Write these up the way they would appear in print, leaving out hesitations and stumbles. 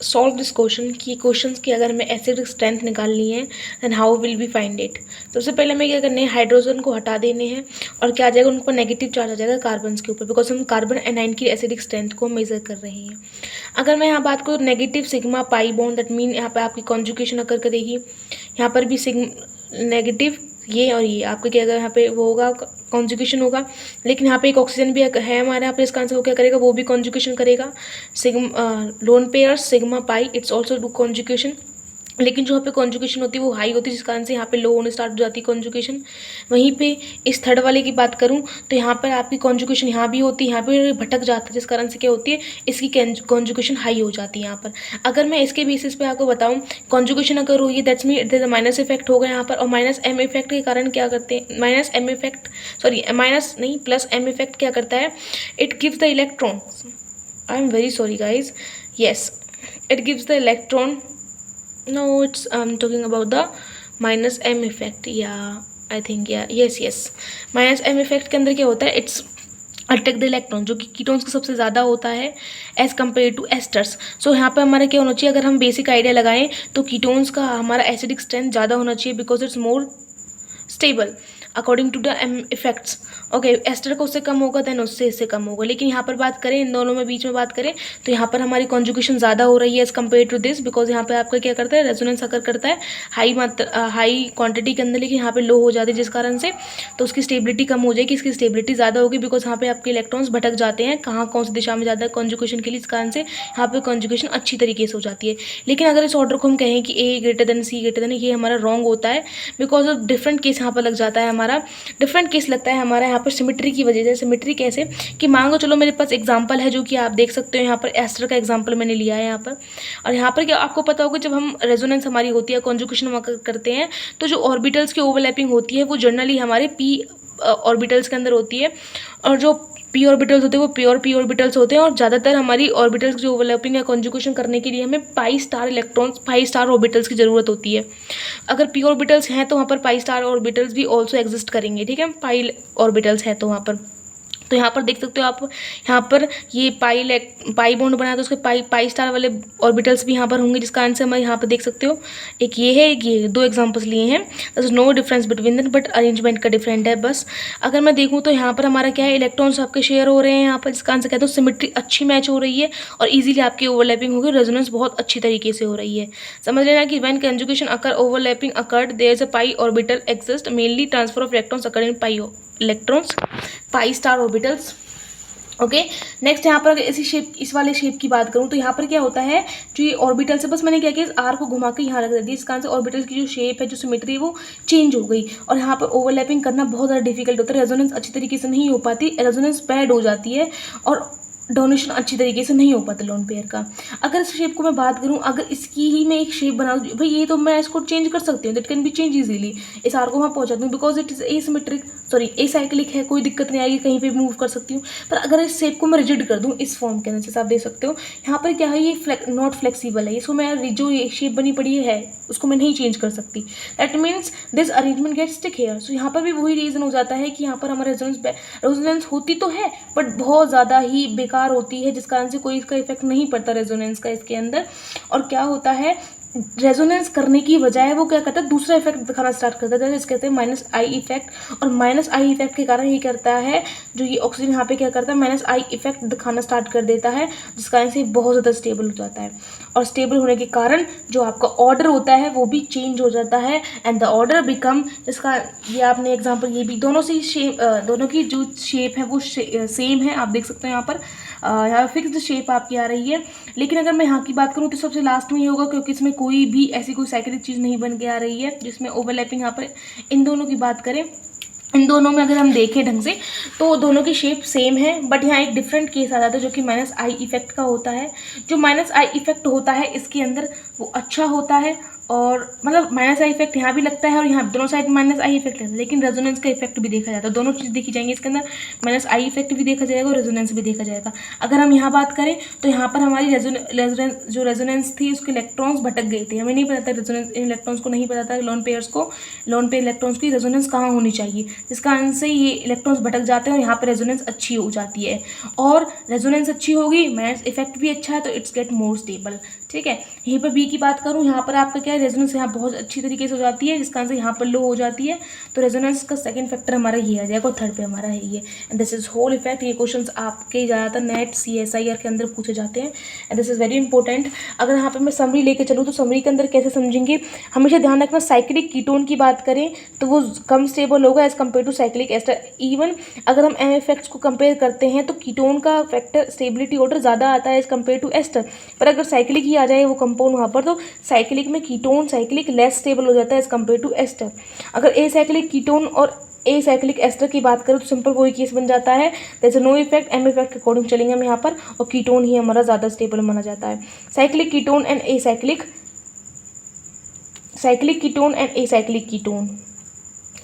Solve this question कि question की अगर हमें एसिडिक स्ट्रेंथ निकालनी है then how will we find it. सबसे पहले हमें क्या करना है, हाइड्रोजन को हटा देने हैं और क्या आ जाएगा, उनको नेगेटिव चार्ज आ जाएगा कार्बन के ऊपर, बिकॉज हम कार्बन एनाइन की एसिडिक स्ट्रेंथ को मेजर कर रहे हैं। अगर मैं यहाँ बात करूँ negative sigma pi bond, that mean यहाँ पर आपकी कॉन्जुगेशन अकर करेगी, यहाँ पर भी नेगेटिव ये और ये आपके क्या यहाँ पे वो होगा, कॉन्जुगेशन होगा। लेकिन यहाँ पे एक ऑक्सीजन भी है हमारे यहाँ पे, इसका आंसर वो क्या करेगा, वो भी कॉन्जुगेशन करेगा। Lone pair sigma pi it's also do conjugation, लेकिन जो यहाँ पे कॉन्जुगेशन होती है वो हाई होती है, जिस कारण से यहाँ पे लो होने स्टार्ट हो जाती है कॉन्जुगेशन। वहीं पे इस थर्ड वाले की बात करूँ तो यहाँ पर आपकी कॉन्जुगेशन यहाँ भी होती है, यहाँ पे भटक जाता है, जिस कारण से क्या होती है, इसकी कॉन्जुगेशन हाई हो जाती है यहाँ पर। अगर मैं इसके बेसिस पे आपको बताऊँ, कॉन्जुगेशन अगर हुई है that's mean there minus effect होगा यहाँ पर, और माइनस एम इफेक्ट के कारण क्या करते हैं, minus M effect sorry minus नहीं प्लस एम इफेक्ट क्या करता है, it gives the electron, I am very sorry guys, yes it gives the electron, no it's I'm talking about the minus m effect, yeah I think yeah yes minus m effect के अंदर क्या होता है, it's attack the electron, जो कि ketones का सबसे ज़्यादा होता है एज कम्पेयर टू एस्टर्स। सो यहाँ पे हमारा क्या होना चाहिए, अगर हम बेसिक आइडिया लगाएं तो कीटोन्स का हमारा एसिडिक स्ट्रेंथ ज़्यादा होना चाहिए, because it's more stable according to the M effects. Okay, ester का उससे कम होगा देन उससे इससे कम होगा। लेकिन यहाँ पर बात करें, इन दोनों में बीच में बात करें तो यहाँ पर हमारी कॉन्जुगेशन ज़्यादा हो रही है as compare to this, because यहाँ पे आपका क्या करता है, रेजोनेंस अकर करता है हाई क्वांटिटी के अंदर, लेकिन यहाँ पे लो हो जाती है, जिस कारण से तो उसकी स्टेबिलिटी कम हो जाएगी, इसकी स्टेबिलिटी ज़्यादा होगी, बिकॉज यहाँ पे आपके इलेक्ट्रॉन्स भटक जाते हैं कहाँ कौन सी दिशा में ज़्यादा है कॉन्जुगेशन के लिए, इस कारण से यहाँ पे कॉन्जुगेशन अच्छी तरीके से हो जाती है। लेकिन अगर इस ऑर्डर को हम कहें कि ए ग्रेटर देन सी ग्रेटर देन, ये हमारा रॉन्ग होता है, बिकॉज ऑफ डिफरेंट केस यहाँ पर लग जाता है, हमारा डिफरेंट केस लगता है हमारा यहाँ पर सिमेट्री की वजह से। सिमेट्री कैसे कि मान लो चलो मेरे पास एग्जांपल है जो कि आप देख सकते हो, यहाँ पर एस्टर का एग्जांपल मैंने लिया है यहाँ पर, और यहाँ पर क्या आपको पता होगा, जब हम रेजोनेंस हमारी होती है, कॉन्जुगेशन हम करते हैं, तो जो ऑर्बिटल्स की ओवरलैपिंग होती है वो जनरली हमारे पी ऑर्बिटल्स के अंदर होती है, और जो पी ऑर्बिटल्स होते हैं वो प्योर पी ऑर्बिटल्स होते हैं, और ज़्यादातर हमारी ऑर्बिटल्स जो ओवरलैपिंग या कॉन्जुगेशन करने के लिए हमें pi star electrons, pi star orbitals की ज़रूरत होती है। अगर पी ऑर्बिटल्स हैं तो वहाँ पर पाई स्टार ऑर्बिटल्स भी ऑल्सो एग्जिस्ट करेंगे, ठीक है, पाई ऑर्बिटल्स हैं तो वहाँ पर, तो यहाँ पर देख सकते हो आप, यहाँ पर ये पाई बॉन्ड बनाया तो उसके पाई स्टार वाले ऑर्बिटल्स भी यहाँ पर होंगे, जिस कारण से हम यहाँ पर देख सकते हो, एक ये है एक ये, दो एग्जांपल्स लिए हैं, there is no difference between them, but arrangement का डिफरेंट है बस। अगर मैं देखूँ तो यहाँ पर हमारा क्या है, इलेक्ट्रॉन्स आपके शेयर हो रहे हैं यहाँ पर, जिस कारण से कहते हो सिमेट्री अच्छी मैच हो रही है और ईजिली आपकी ओवरलैपिंग होगी, रेजोनेंस बहुत अच्छी तरीके से हो रही है। समझ लेना कि when conjugation occur overlapping occurred there is a pi orbital exist, mainly transfer of electrons occur in pi electrons pi star orbitals. Okay, next यहाँ पर इसी शेप, इस वाले शेप की बात करूँ तो यहाँ पर क्या होता है, जो ये ऑर्बिटल से, बस मैंने क्या किया, आर को घुमा के यहाँ रख दिया, इस कारण से ऑर्बिटल की जो शेप है, जो सिमेट्री है वो चेंज हो गई, और यहाँ पर ओवरलैपिंग करना बहुत ज़्यादा डिफिकल्ट होता है, रेजोनेंस अच्छी तरीके से नहीं हो पाती, रेजोनेंस बैड हो जाती है, और डोनेशन अच्छी तरीके से नहीं हो पाता लोन पेयर का। अगर इस शेप को मैं बात करूँ, अगर इसकी ही मैं एक शेप बना दूँ, भाई ये तो मैं इसको चेंज कर सकती हूँ, that can be change easily, इस आर को मैं पहुँचा दूँ, because it is asymmetric, sorry acyclic है, कोई दिक्कत नहीं आएगी, कहीं पे भी मूव कर सकती हूँ। पर अगर इस शेप को मैं रिजिड कर दूँ इस फॉर्म के अंदर, जैसे आप देख सकते हो यहाँ पर क्या है, ये नॉट फ्लेक्सीबल है, इसको मैं जो ये शेप बनी पड़ी है उसको मैं नहीं चेंज कर सकती, that means this arrangement get stick here. So यहाँ पर भी वही रीज़न हो जाता है कि यहाँ पर हमारा रेजोनेंस होती तो है बट बहुत ज़्यादा ही बेकार होती है, जिस कारण से कोई इसका इफेक्ट नहीं पड़ता रेजोनेंस का इसके अंदर। और क्या होता है, रेजोनेंस करने की बजाय वो क्या करता है, दूसरा इफेक्ट दिखाना स्टार्ट करता है, जिसे कहते हैं माइनस आई इफेक्ट। और माइनस आई इफेक्ट के कारण ये करता है, जो ये ऑक्सीजन यहाँ पे क्या करता है, माइनस आई इफेक्ट दिखाना स्टार्ट कर देता है, जिस कारण से बहुत ज़्यादा स्टेबल हो जाता है, और स्टेबल होने के कारण जो आपका ऑर्डर होता है वो भी चेंज हो जाता है, एंड द ऑर्डर बिकम, जिसका ये आपने एग्जाम्पल, ये भी दोनों से शेप, दोनों की जो शेप है वो सेम है, आप देख सकते हो यहाँ पर, यहाँ फिक्स्ड शेप आपकी आ रही है। लेकिन अगर मैं यहाँ की बात करूँ तो सबसे लास्ट में ये होगा, क्योंकि इसमें कोई भी ऐसी कोई साइक्लिक चीज़ नहीं बन के आ रही है जिसमें ओवरलैपिंग, यहाँ पर इन दोनों की बात करें, इन दोनों में अगर हम देखें ढंग से तो दोनों की शेप सेम है, बट यहाँ एक डिफरेंट केस आ जाता है जो कि माइनस आई इफेक्ट का होता है। जो माइनस आई इफेक्ट होता है इसके अंदर वो अच्छा होता है, और मतलब माइनस आई इफेक्ट यहाँ भी लगता है और यहाँ दोनों साइड माइनस आई इफेक्ट लगता है, लेकिन रेजोनेंस का इफेक्ट भी देखा जाता है, दोनों चीज़ देखी जाएंगी इसके अंदर, माइनस आई इफेक्ट भी देखा जाएगा और रेजोनेंस भी देखा जाएगा। अगर हम यहाँ बात करें तो यहाँ पर हमारी जो रेजोनेंस थी उसके इलेक्ट्रॉन्स भटक गए थे, हमें नहीं पता था, रेजोनेंस इलेक्ट्रॉन्स को नहीं पता था, लोन पेयर्स को, लोन पेयर इलेक्ट्रॉन्स की रेजोनेंस कहाँ होनी चाहिए, जिस कारण से ये इलेक्ट्रॉन्स भटक जाते हैं और यहाँ पर रेजोनेंस अच्छी हो जाती है, और रेजोनेंस अच्छी होगी, माइनस इफेक्ट भी अच्छा है, तो इट्स गेट मोर स्टेबल। ठीक है। यहीं पर बी की बात करूँ, यहाँ पर आपका क्या है, रेजोनेंस यहाँ बहुत अच्छी तरीके से हो जाती है, जिसका आंसर यहाँ पर लो हो जाती है, तो रेजोनेंस का सेकंड फैक्टर हमारा ये आ जाएगा और थर्ड पे हमारा है ये। And this is whole effect. ये क्वेश्चंस आपके ज़्यादातर नेट CSIR के अंदर पूछे जाते हैं and this is very important. अगर यहाँ पर मैं समरी लेके चलूँ तो समरी के अंदर कैसे समझेंगे, हमेशा ध्यान रखना साइक्लिक कीटोन की बात करें तो वो कम स्टेबल होगा as compare to cyclic ester. Even अगर हम MFX को कंपेयर करते हैं तो कीटोन का फैक्टर स्टेबिलिटी ऑर्डर ज़्यादा आता है एज कम्पेयर टू एस्टर, पर अगर साइक्लिक ही आ जाए वो कंपाउंड वहाँ पर, तो साइक्लिक में कीटोन साइक्लिक लेस स्टेबल हो जाता है एज कम्पेयर टू एस्टर। अगर ए साइक्लिक कीटोन और ए साइक्लिक एस्टर की बात करें तो सिंपल वही केस बन जाता है, that's no effect M effect के अकॉर्डिंग चलेंगे हम यहाँ पर, और कीटोन ही हमारा ज़्यादा स्टेबल माना जाता है। Cyclic ketone and a cyclic ketone and a cyclic ketone,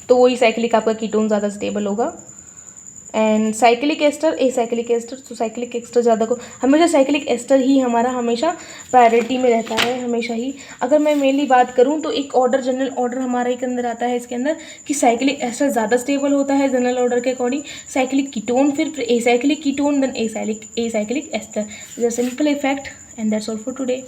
तो वही साइक्लिक आपका कीटोन ज़्यादा स्टेबल होगा। And cyclic ester a cyclic ester, तो साइक्लिक एस्टर ज़्यादा को हमेशा साइक्लिक एस्टर ही हमारा हमेशा प्रायोरिटी में रहता है हमेशा ही। अगर मैं मेनली बात करूँ तो एक ऑर्डर जनरल ऑर्डर हमारा ही के अंदर आता है इसके अंदर कि साइक्लिक एस्टर ज़्यादा स्टेबल होता है जनरल ऑर्डर के अकॉर्डिंग, साइक्लिक कीटोन फिर a cyclic ketone then a cyclic ester. Simple effect and that's all for today.